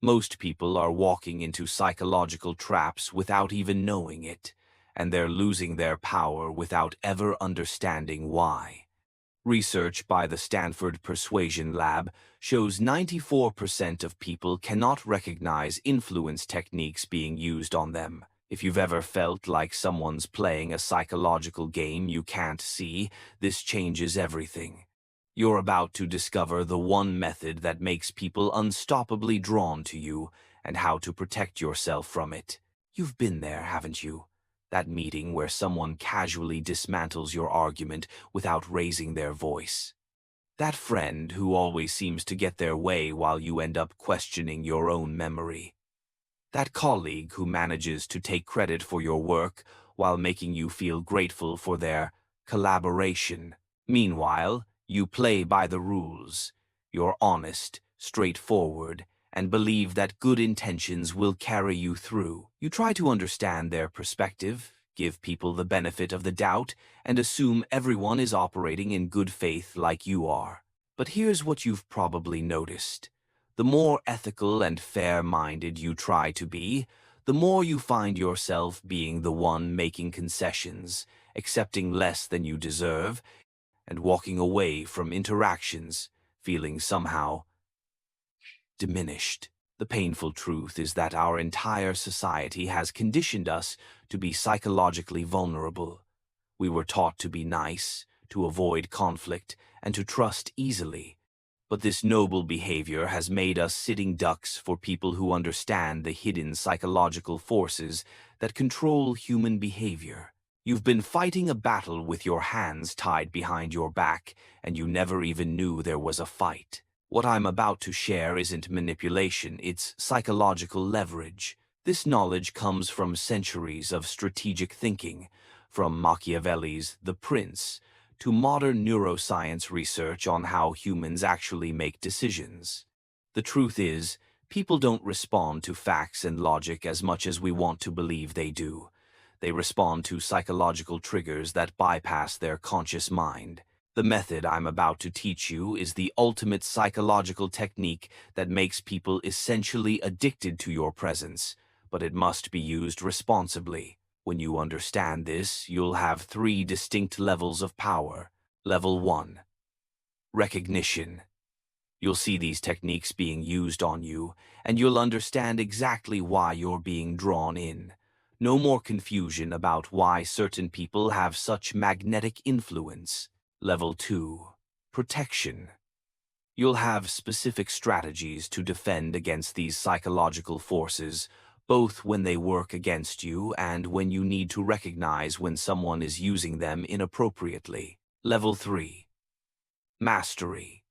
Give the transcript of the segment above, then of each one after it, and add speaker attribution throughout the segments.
Speaker 1: Most people are walking into psychological traps without even knowing it, and they're losing their power without ever understanding why. Research by the Stanford Persuasion Lab shows 94% of people cannot recognize influence techniques being used on them. If you've ever felt like someone's playing a psychological game you can't see, this changes everything. You're about to discover the one method that makes people unstoppably drawn to you and how to protect yourself from it. You've been there, haven't you? That meeting where someone casually dismantles your argument without raising their voice. That friend who always seems to get their way while you end up questioning your own memory. That colleague who manages to take credit for your work while making you feel grateful for their collaboration. Meanwhile, you play by the rules. You're honest, straightforward, and believe that good intentions will carry you through. You try to understand their perspective, give people the benefit of the doubt, and assume everyone is operating in good faith like you are. But here's what you've probably noticed. The more ethical and fair-minded you try to be, the more you find yourself being the one making concessions, accepting less than you deserve, and walking away from interactions, feeling somehow diminished. The painful truth is that our entire society has conditioned us to be psychologically vulnerable. We were taught to be nice, to avoid conflict, and to trust easily. But this noble behavior has made us sitting ducks for people who understand the hidden psychological forces that control human behavior. You've been fighting a battle with your hands tied behind your back, and you never even knew there was a fight. What I'm about to share isn't manipulation, it's psychological leverage. This knowledge comes from centuries of strategic thinking, from Machiavelli's The Prince to modern neuroscience research on how humans actually make decisions. The truth is, people don't respond to facts and logic as much as we want to believe they do. They respond to psychological triggers that bypass their conscious mind. The method I'm about to teach you is the ultimate psychological technique that makes people essentially addicted to your presence, but it must be used responsibly. When you understand this, you'll have 3 distinct levels of power. Level 1. Recognition. You'll see these techniques being used on you, and you'll understand exactly why you're being drawn in. No more confusion about why certain people have such magnetic influence. Level 2. Protection. You'll have specific strategies to defend against these psychological forces, both when they work against you and when you need to recognize when someone is using them inappropriately. Level 3. Mastery.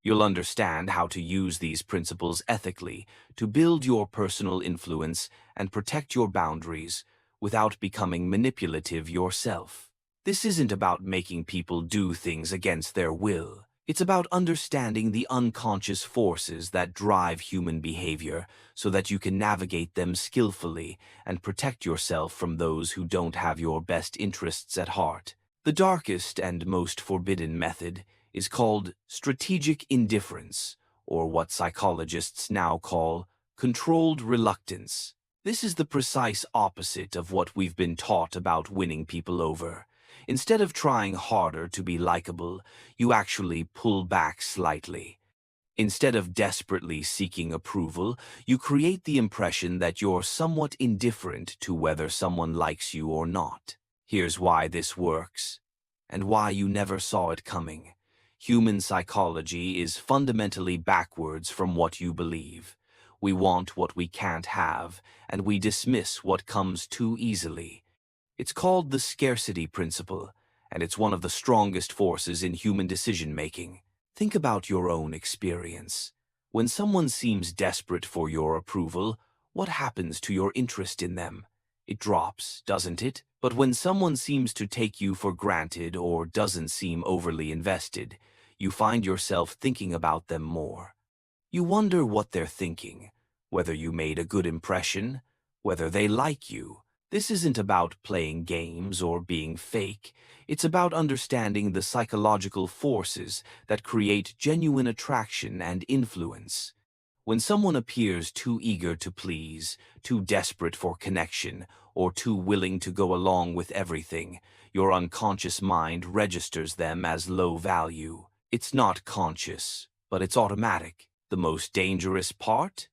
Speaker 1: You'll understand how to use these principles ethically to build your personal influence and protect your boundaries without becoming manipulative yourself. This isn't about making people do things against their will. It's about understanding the unconscious forces that drive human behavior so that you can navigate them skillfully and protect yourself from those who don't have your best interests at heart. The darkest and most forbidden method is called strategic indifference, or what psychologists now call controlled reluctance. This is the precise opposite of what we've been taught about winning people over. Instead of trying harder to be likable, you actually pull back slightly. Instead of desperately seeking approval, you create the impression that you're somewhat indifferent to whether someone likes you or not. Here's why this works, and why you never saw it coming. Human psychology is fundamentally backwards from what you believe. We want what we can't have, and we dismiss what comes too easily. It's called the scarcity principle, and it's one of the strongest forces in human decision-making. Think about your own experience. When someone seems desperate for your approval, what happens to your interest in them? It drops, doesn't it? But when someone seems to take you for granted or doesn't seem overly invested, you find yourself thinking about them more. You wonder what they're thinking, whether you made a good impression, whether they like you. This isn't about playing games or being fake. It's about understanding the psychological forces that create genuine attraction and influence. When someone appears too eager to please, too desperate for connection, or too willing to go along with everything, your unconscious mind registers them as low value. It's not conscious, but it's automatic. The most dangerous part?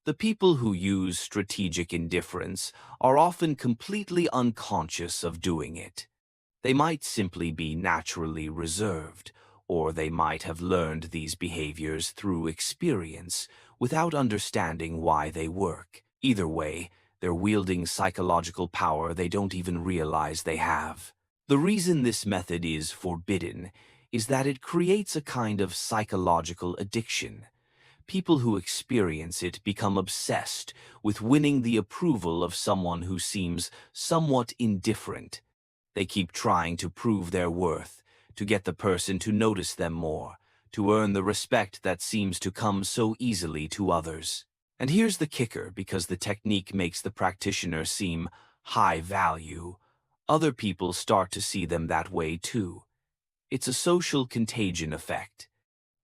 Speaker 1: The people who use strategic indifference are often completely unconscious of doing it. They might simply be naturally reserved, or they might have learned these behaviors through experience without understanding why they work. Either way, they're wielding psychological power they don't even realize they have. The reason this method is forbidden is that it creates a kind of psychological addiction. People who experience it become obsessed with winning the approval of someone who seems somewhat indifferent. They keep trying to prove their worth, to get the person to notice them more, to earn the respect that seems to come so easily to others. And here's the kicker: because the technique makes the practitioner seem high value, other people start to see them that way too. It's a social contagion effect.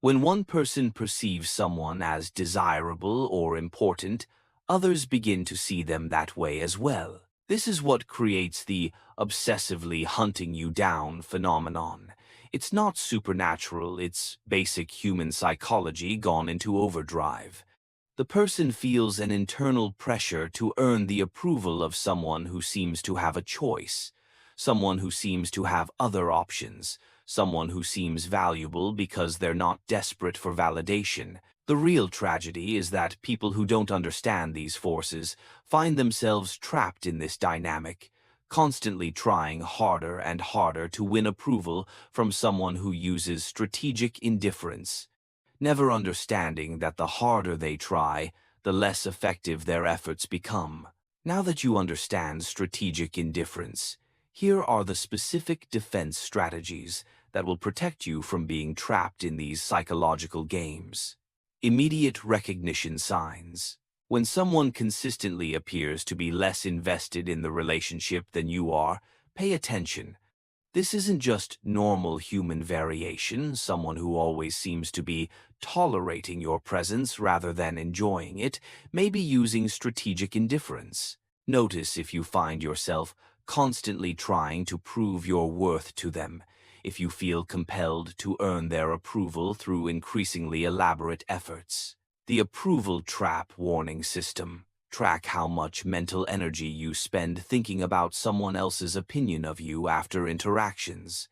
Speaker 1: When one person perceives someone as desirable or important, others begin to see them that way as well. This is what creates the obsessively hunting you down phenomenon. It's not supernatural, it's basic human psychology gone into overdrive. The person feels an internal pressure to earn the approval of someone who seems to have a choice, someone who seems to have other options, someone who seems valuable because they're not desperate for validation. The real tragedy is that people who don't understand these forces find themselves trapped in this dynamic, constantly trying harder and harder to win approval from someone who uses strategic indifference, never understanding that the harder they try, the less effective their efforts become. Now that you understand strategic indifference, here are the specific defense strategies that will protect you from being trapped in these psychological games. Immediate recognition signs. When someone consistently appears to be less invested in the relationship than you are, pay attention. This isn't just normal human variation, someone who always seems to be tolerating your presence rather than enjoying it, may be using strategic indifference. Notice if you find yourself constantly trying to prove your worth to them, if you feel compelled to earn their approval through increasingly elaborate efforts. The approval trap warning system. Track how much mental energy you spend thinking about someone else's opinion of you after interactions.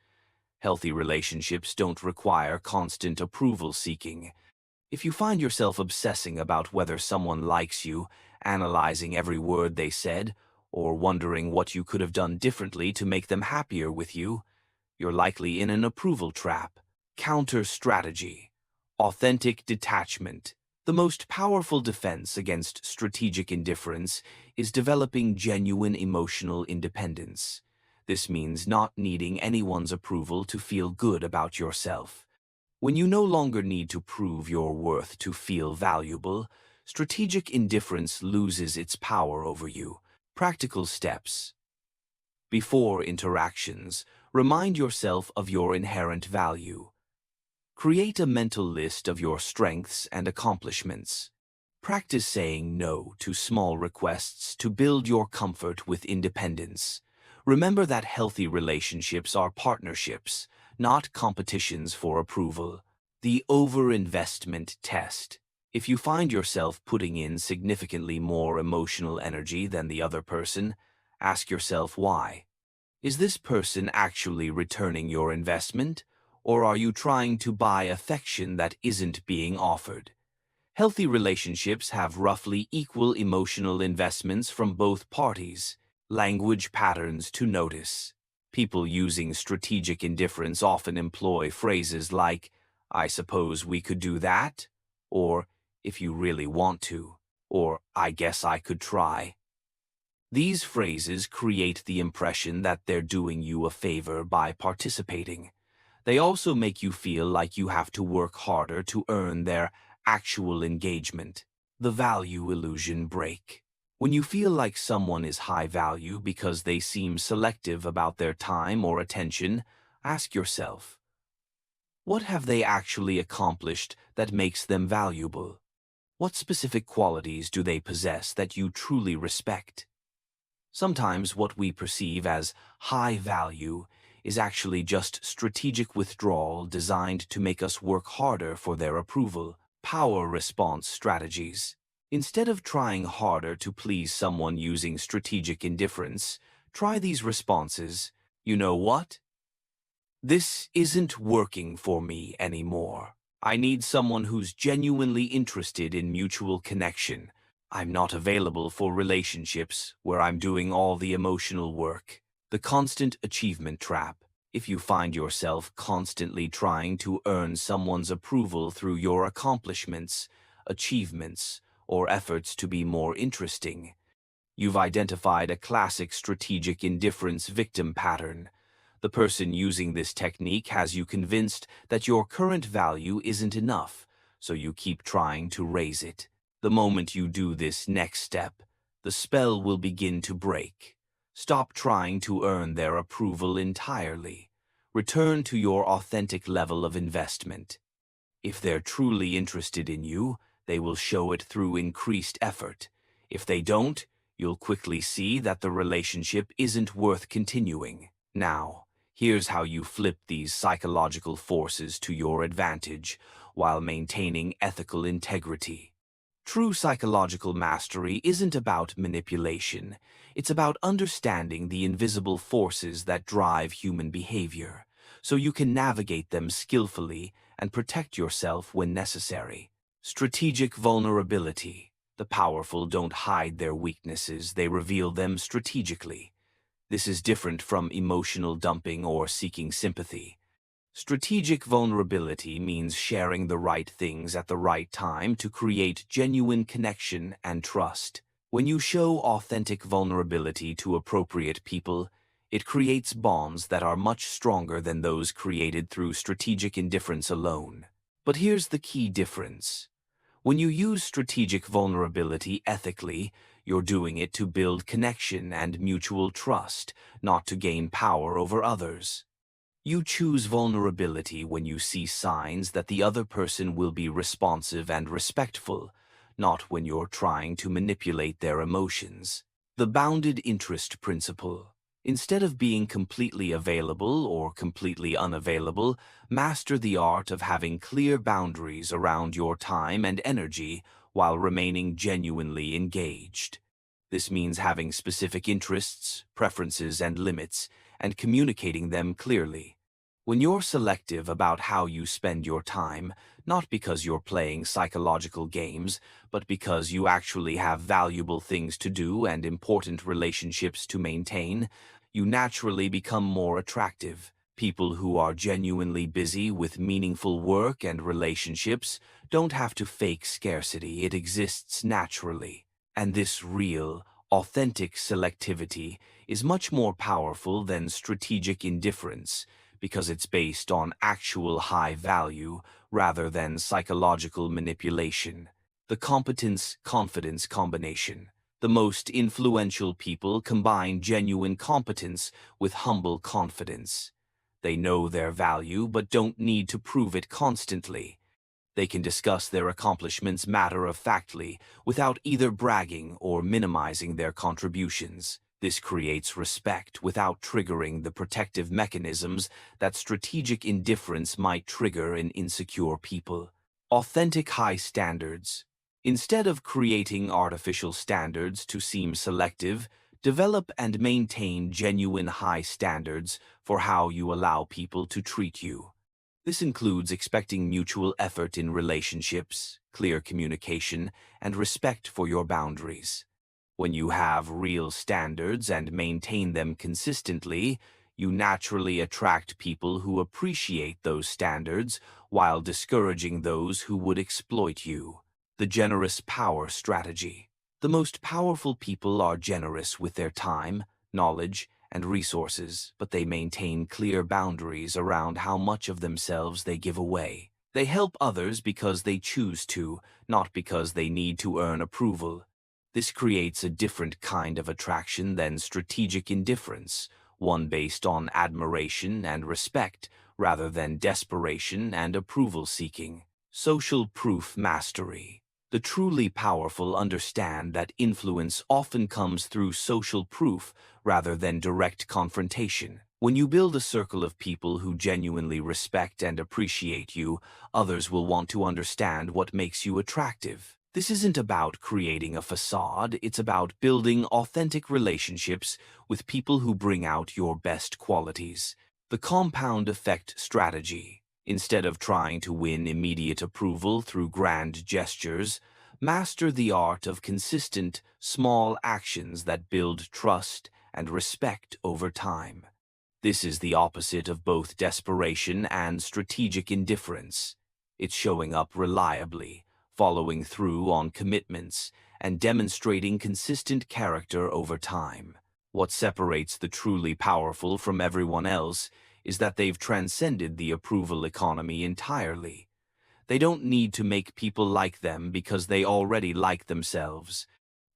Speaker 1: Healthy relationships don't require constant approval seeking. If you find yourself obsessing about whether someone likes you, analyzing every word they said, or wondering what you could have done differently to make them happier with you, you're likely in an approval trap. Counter strategy. Authentic detachment. The most powerful defense against strategic indifference is developing genuine emotional independence. This means not needing anyone's approval to feel good about yourself. When you no longer need to prove your worth to feel valuable, strategic indifference loses its power over you. Practical steps. Before interactions, remind yourself of your inherent value. Create a mental list of your strengths and accomplishments. Practice saying no to small requests to build your comfort with independence. Remember that healthy relationships are partnerships, not competitions for approval. The overinvestment test. If you find yourself putting in significantly more emotional energy than the other person, ask yourself why. Is this person actually returning your investment? Or are you trying to buy affection that isn't being offered? Healthy relationships have roughly equal emotional investments from both parties. Language patterns to notice. People using strategic indifference often employ phrases like, "I suppose we could do that," or "if you really want to," or "I guess I could try." These phrases create the impression that they're doing you a favor by participating. They also make you feel like you have to work harder to earn their actual engagement. The value illusion break. When you feel like someone is high value because they seem selective about their time or attention, ask yourself, what have they actually accomplished that makes them valuable? What specific qualities do they possess that you truly respect? Sometimes what we perceive as high value is actually just strategic withdrawal designed to make us work harder for their approval. Power response strategies. Instead of trying harder to please someone using strategic indifference, try these responses. You know what? This isn't working for me anymore. I need someone who's genuinely interested in mutual connection. I'm not available for relationships where I'm doing all the emotional work. The constant achievement trap. If you find yourself constantly trying to earn someone's approval through your accomplishments, achievements, or efforts to be more interesting, you've identified a classic strategic indifference victim pattern. The person using this technique has you convinced that your current value isn't enough, so you keep trying to raise it. The moment you do this next step, the spell will begin to break. Stop trying to earn their approval entirely. Return to your authentic level of investment. If they're truly interested in you, they will show it through increased effort. If they don't, you'll quickly see that the relationship isn't worth continuing. Now, here's how you flip these psychological forces to your advantage while maintaining ethical integrity. True psychological mastery isn't about manipulation. It's about understanding the invisible forces that drive human behavior, so you can navigate them skillfully and protect yourself when necessary. Strategic vulnerability. The powerful don't hide their weaknesses, they reveal them strategically. This is different from emotional dumping or seeking sympathy. Strategic vulnerability means sharing the right things at the right time to create genuine connection and trust. When you show authentic vulnerability to appropriate people, it creates bonds that are much stronger than those created through strategic indifference alone. But here's the key difference. When you use strategic vulnerability ethically, you're doing it to build connection and mutual trust, not to gain power over others. You choose vulnerability when you see signs that the other person will be responsive and respectful, not when you're trying to manipulate their emotions. The bounded interest principle. Instead of being completely available or completely unavailable, master the art of having clear boundaries around your time and energy while remaining genuinely engaged. This means having specific interests, preferences, and limits, and communicating them clearly. When you're selective about how you spend your time, not because you're playing psychological games, but because you actually have valuable things to do and important relationships to maintain, you naturally become more attractive. People who are genuinely busy with meaningful work and relationships don't have to fake scarcity, it exists naturally. And this real, authentic selectivity is much more powerful than strategic indifference, because it's based on actual high value rather than psychological manipulation. The competence-confidence combination. The most influential people combine genuine competence with humble confidence. They know their value but don't need to prove it constantly. They can discuss their accomplishments matter-of-factly without either bragging or minimizing their contributions. This creates respect without triggering the protective mechanisms that strategic indifference might trigger in insecure people. Authentic high standards. Instead of creating artificial standards to seem selective, develop and maintain genuine high standards for how you allow people to treat you. This includes expecting mutual effort in relationships, clear communication, and respect for your boundaries. When you have real standards and maintain them consistently, you naturally attract people who appreciate those standards while discouraging those who would exploit you. The generous power strategy. The most powerful people are generous with their time, knowledge, and resources, but they maintain clear boundaries around how much of themselves they give away. They help others because they choose to, not because they need to earn approval. This creates a different kind of attraction than strategic indifference, one based on admiration and respect rather than desperation and approval-seeking. Social proof mastery. The truly powerful understand that influence often comes through social proof rather than direct confrontation. When you build a circle of people who genuinely respect and appreciate you, others will want to understand what makes you attractive. This isn't about creating a facade, it's about building authentic relationships with people who bring out your best qualities. The compound effect strategy. Instead of trying to win immediate approval through grand gestures, master the art of consistent, small actions that build trust and respect over time. This is the opposite of both desperation and strategic indifference. It's showing up reliably, following through on commitments, and demonstrating consistent character over time. What separates the truly powerful from everyone else is that they've transcended the approval economy entirely. They don't need to make people like them because they already like themselves.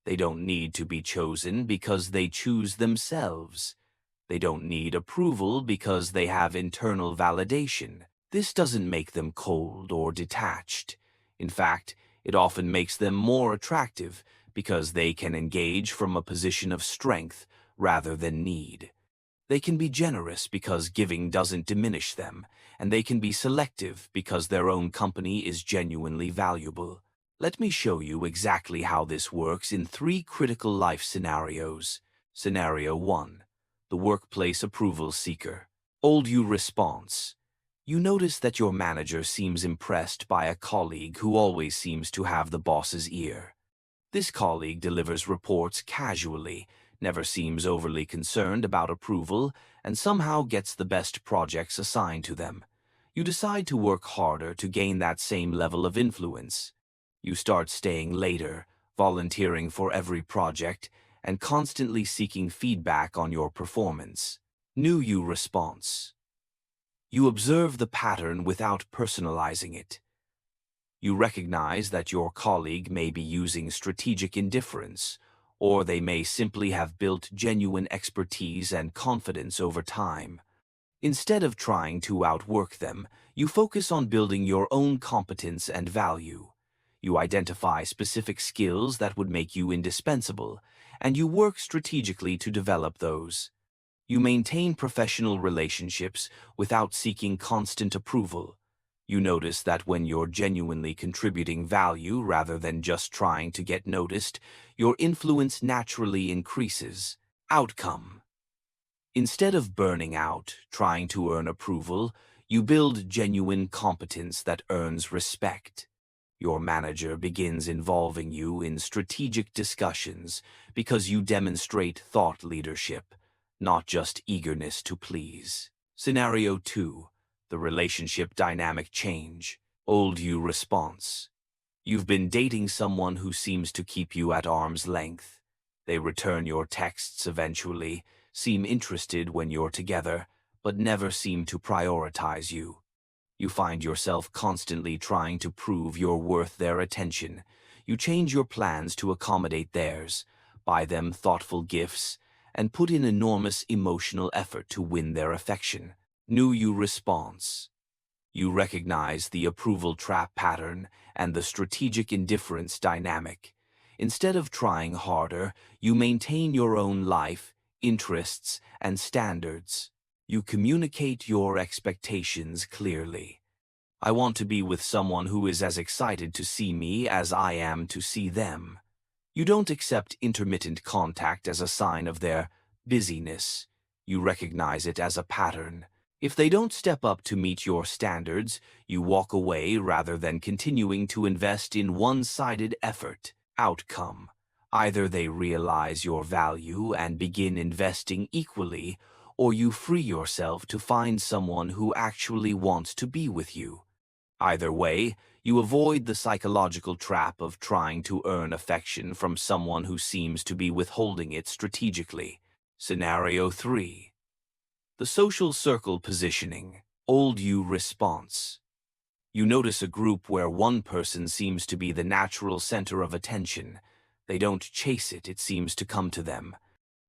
Speaker 1: They don't need to be chosen because they choose themselves. They don't need approval because they have internal validation. This doesn't make them cold or detached. In fact, it often makes them more attractive because they can engage from a position of strength rather than need. They can be generous because giving doesn't diminish them, and they can be selective because their own company is genuinely valuable. Let me show you exactly how this works in 3 critical life scenarios. Scenario 1. The workplace approval seeker. Old you response. You notice that your manager seems impressed by a colleague who always seems to have the boss's ear. This colleague delivers reports casually, never seems overly concerned about approval, and somehow gets the best projects assigned to them. You decide to work harder to gain that same level of influence. You start staying later, volunteering for every project, and constantly seeking feedback on your performance. New you response. You observe the pattern without personalizing it. You recognize that your colleague may be using strategic indifference, or they may simply have built genuine expertise and confidence over time. Instead of trying to outwork them, you focus on building your own competence and value. You identify specific skills that would make you indispensable, and you work strategically to develop those. You maintain professional relationships without seeking constant approval. You notice that when you're genuinely contributing value rather than just trying to get noticed, your influence naturally increases. Outcome. Instead of burning out, trying to earn approval, you build genuine competence that earns respect. Your manager begins involving you in strategic discussions because you demonstrate thought leadership, not just eagerness to please. Scenario 2. The relationship dynamic change. Old you response. You've been dating someone who seems to keep you at arm's length. They return your texts eventually, seem interested when you're together, but never seem to prioritize you. You find yourself constantly trying to prove you're worth their attention. You change your plans to accommodate theirs, buy them thoughtful gifts, and put in enormous emotional effort to win their affection. New you response. You recognize the approval trap pattern and the strategic indifference dynamic. Instead of trying harder, you maintain your own life, interests, and standards. You communicate your expectations clearly. I want to be with someone who is as excited to see me as I am to see them. You don't accept intermittent contact as a sign of their busyness. You recognize it as a pattern. If they don't step up to meet your standards, you walk away rather than continuing to invest in one-sided effort. Outcome. Either they realize your value and begin investing equally, or you free yourself to find someone who actually wants to be with you. Either way, you avoid the psychological trap of trying to earn affection from someone who seems to be withholding it strategically. Scenario 3. The social circle positioning. Old you response. You notice a group where one person seems to be the natural center of attention. They don't chase it, it seems to come to them.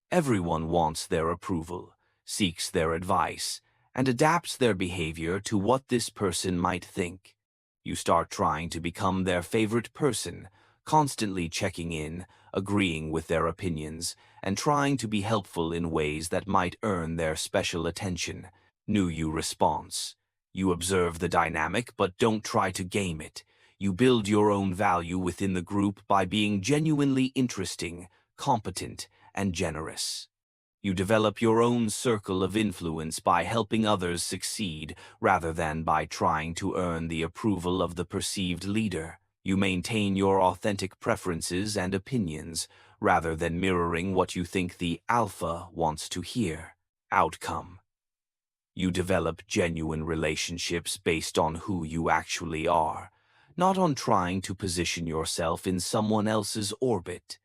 Speaker 1: Everyone wants their approval, seeks their advice, and adapts their behavior to what this person might think. You start trying to become their favorite person, constantly checking in, agreeing with their opinions, and trying to be helpful in ways that might earn their special attention. New you response. You observe the dynamic, but don't try to game it. You build your own value within the group by being genuinely interesting, competent, and generous. You develop your own circle of influence by helping others succeed rather than by trying to earn the approval of the perceived leader. You maintain your authentic preferences and opinions rather than mirroring what you think the alpha wants to hear. Outcome. You develop genuine relationships based on who you actually are, not on trying to position yourself in someone else's orbit.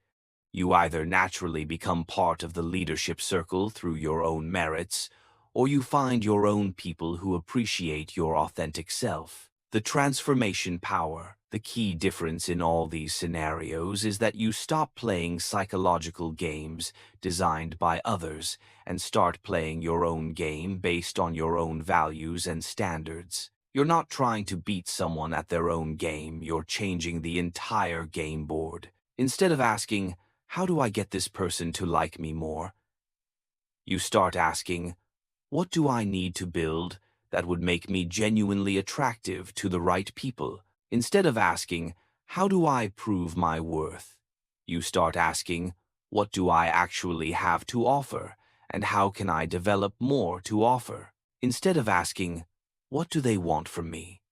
Speaker 1: You either naturally become part of the leadership circle through your own merits, or you find your own people who appreciate your authentic self. The transformation power. The key difference in all these scenarios is that you stop playing psychological games designed by others and start playing your own game based on your own values and standards. You're not trying to beat someone at their own game, you're changing the entire game board. Instead of asking, "How do I get this person to like me more?" you start asking, "What do I need to build that would make me genuinely attractive to the right people?" Instead of asking, "How do I prove my worth?" you start asking, "What do I actually have to offer, and how can I develop more to offer?" Instead of asking, "What do they want from me?"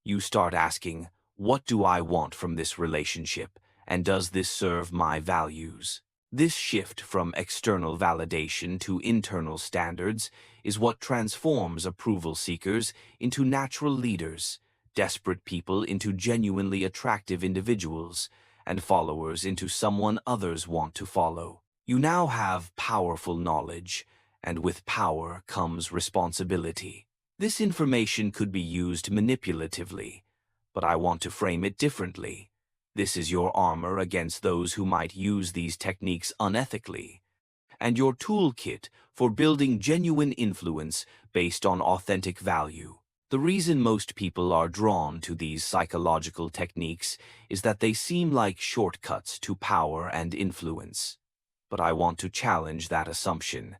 Speaker 1: you start asking, "What do I want from this relationship, and does this serve my values?" This shift from external validation to internal standards is what transforms approval seekers into natural leaders, desperate people into genuinely attractive individuals, and followers into someone others want to follow. You now have powerful knowledge, and with power comes responsibility. This information could be used manipulatively, but I want to frame it differently. This is your armor against those who might use these techniques unethically, and your toolkit for building genuine influence based on authentic value. The reason most people are drawn to these psychological techniques is that they seem like shortcuts to power and influence. But I want to challenge that assumption.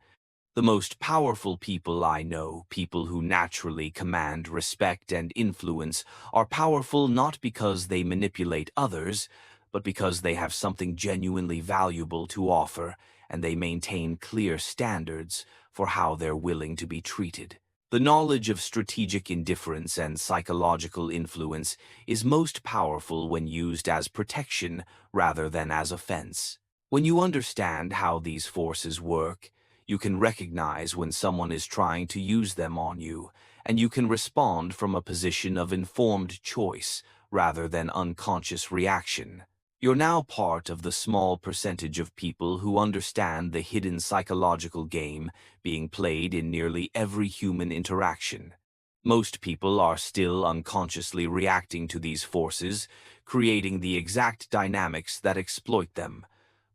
Speaker 1: The most powerful people I know, people who naturally command respect and influence, are powerful not because they manipulate others, but because they have something genuinely valuable to offer, and they maintain clear standards for how they're willing to be treated. The knowledge of strategic indifference and psychological influence is most powerful when used as protection rather than as offense. When you understand how these forces work, you can recognize when someone is trying to use them on you, and you can respond from a position of informed choice rather than unconscious reaction. You're now part of the small percentage of people who understand the hidden psychological game being played in nearly every human interaction. Most people are still unconsciously reacting to these forces, creating the exact dynamics that exploit them.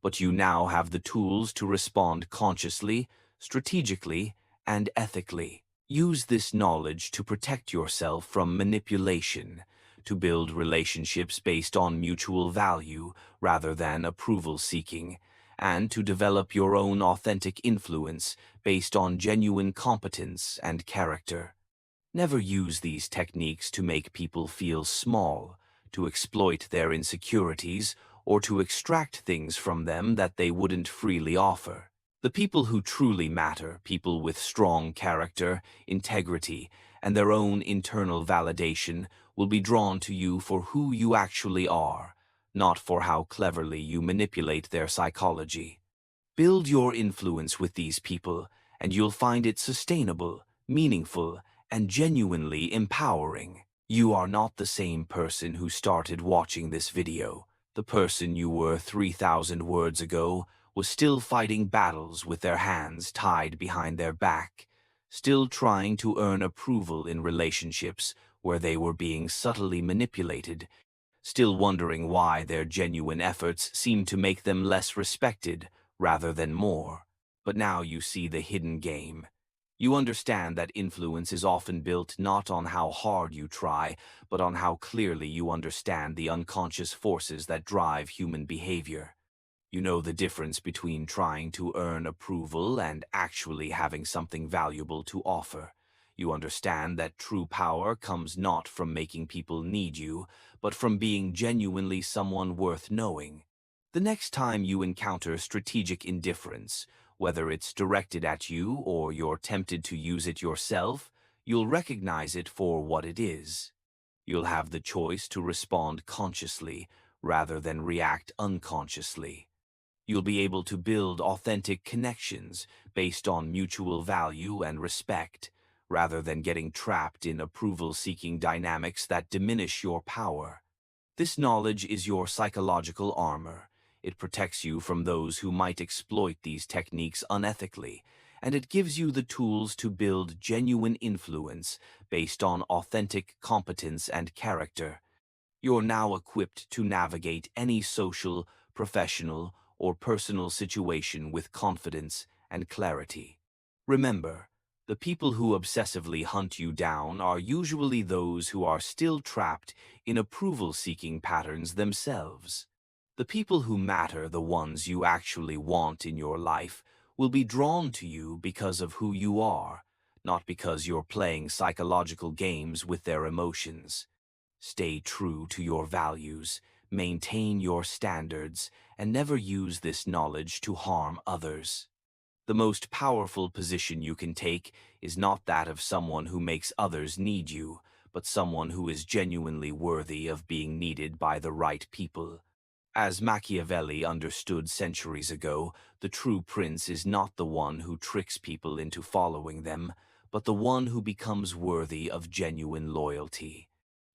Speaker 1: But you now have the tools to respond consciously, strategically, and ethically. Use this knowledge to protect yourself from manipulation, to build relationships based on mutual value rather than approval seeking, and to develop your own authentic influence based on genuine competence and character. Never use these techniques to make people feel small, to exploit their insecurities, or to extract things from them that they wouldn't freely offer. The people who truly matter, people with strong character, integrity, and their own internal validation, will be drawn to you for who you actually are, not for how cleverly you manipulate their psychology. Build your influence with these people, and you'll find it sustainable, meaningful, and genuinely empowering. You are not the same person who started watching this video. The person you were 3,000 words ago was still fighting battles with their hands tied behind their back, still trying to earn approval in relationships where they were being subtly manipulated, still wondering why their genuine efforts seemed to make them less respected rather than more. But now you see the hidden game. You understand that influence is often built not on how hard you try, but on how clearly you understand the unconscious forces that drive human behavior. You know the difference between trying to earn approval and actually having something valuable to offer. You understand that true power comes not from making people need you, but from being genuinely someone worth knowing. The next time you encounter strategic indifference, whether it's directed at you or you're tempted to use it yourself, you'll recognize it for what it is. You'll have the choice to respond consciously rather than react unconsciously. You'll be able to build authentic connections based on mutual value and respect, rather than getting trapped in approval-seeking dynamics that diminish your power. This knowledge is your psychological armor. It protects you from those who might exploit these techniques unethically, and it gives you the tools to build genuine influence based on authentic competence and character. You're now equipped to navigate any social, professional, or personal situation with confidence and clarity. Remember, the people who obsessively hunt you down are usually those who are still trapped in approval-seeking patterns themselves. The people who matter, the ones you actually want in your life, will be drawn to you because of who you are, not because you're playing psychological games with their emotions. Stay true to your values, maintain your standards, and never use this knowledge to harm others. The most powerful position you can take is not that of someone who makes others need you, but someone who is genuinely worthy of being needed by the right people. As Machiavelli understood centuries ago, the true prince is not the one who tricks people into following them, but the one who becomes worthy of genuine loyalty.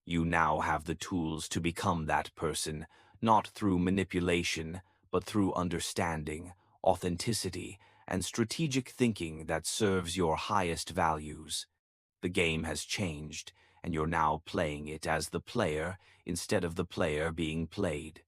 Speaker 1: You now have the tools to become that person, not through manipulation, but through understanding, authenticity, and strategic thinking that serves your highest values. The game has changed, and you're now playing it as the player instead of the player being played.